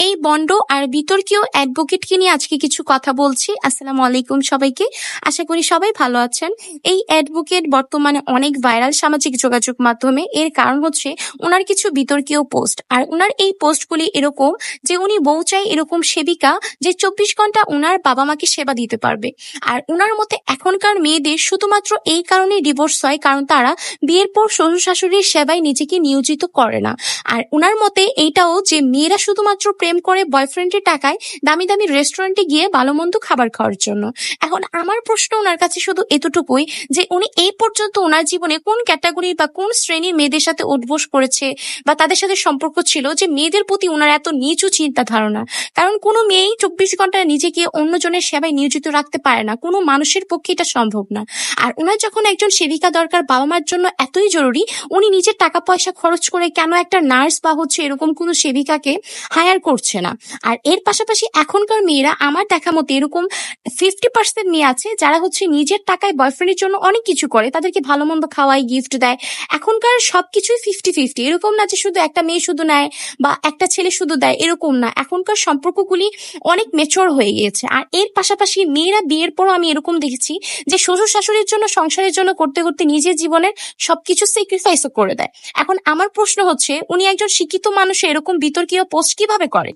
এই বন্ড আর বিতর্কীয় অ্যাডভোকেটকে নিয়ে আজকে কিছু কথা বলছি। আসসালামু আলাইকুম সবাইকে, আশা করি সবাই ভালো আছেন। এই অ্যাডভোকেট বর্তমানে অনেক ভাইরাল সামাজিক যোগাযোগ মাধ্যমে। এর কারণ হচ্ছে ওনার কিছু বিতর্কীয় পোস্ট, আর ওনার এই পোস্টগুলি এরকম যে উনি বউ চাই এরকম সেবিকা যে 24 ঘন্টা ওনার বাবা মাকে সেবা দিতে পারবে। আর ওনার মতে এখনকার মেয়েদের শুধুমাত্র এই কারণে ডিভোর্স হয় কারণ তারা বিয়ের পর শ্বশুর শাশুড়ির সেবায় নিজেকে নিয়োজিত করে না। আর ওনার মতে এইটাও যে মেয়েরা শুধুমাত্র প্রেম করে বয়ফ্রেন্ডের টাকায় দামি দামি রেস্টুরেন্টে গিয়ে ভালো মন্দ খাবার খাওয়ার জন্য। এখন আমার প্রশ্ন ওনার কাছে শুধু এতটুকুই যে উনি এই পর্যন্ত ওনার জীবনে কোন ক্যাটাগরি বা কোন শ্রেণীর মেয়েদের সাথে উঠবোস করেছে বা তাদের সাথে সম্পর্ক ছিল যে মেয়েদের প্রতি ওনার এত নিচু চিন্তা ধারণা। কারণ কোনো মেয়েই 24 ঘন্টা নিজেকে অন্যজনের সেবায় নিয়োজিত রাখতে পারে না, কোনো মানুষের পক্ষে এটা সম্ভব না। আর ওনার যখন একজন সেবিকা দরকার বাবা মার জন্য এতই জরুরি, উনি নিজের টাকা পয়সা খরচ করে কেন একটা নার্স বা এরকম কোনো সেবিকাকে হায়ার করছে না। আর এর পাশাপাশি এখনকার মেয়েরা আমার দেখা মতে এরকম 50% মেয়ে আছে যারা নিজের টাকায় বয়ফ্রেন্ডের জন্য অনেক কিছু করে, তাদেরকে ভালো মন্দ খাওয়ায়, গিফট দেয়। এখনকার সবকিছুই 50-50, এরকম না যে শুধু একটা মেয়ে শুধু নেয় বা একটা ছেলে শুধু দেয়, এরকম না। এখনকার সম্পর্কগুলি অনেক মেচুর হয়ে গিয়েছে। আর এর পাশাপাশি মেয়েরা বিয়ের পরও আমি এরকম দেখেছি যে শ্বশুর শাশুড়ির জন্য সংসারের জন্য করতে করতে নিজের জীবনের সবকিছু স্যাক্রিফাইসও করে দেয়। এখন আমার প্রশ্ন হচ্ছে উনি একজন শিক্ষিত মানুষ এরকম বিতর্কীয় পোস্ট কিভাবে করে?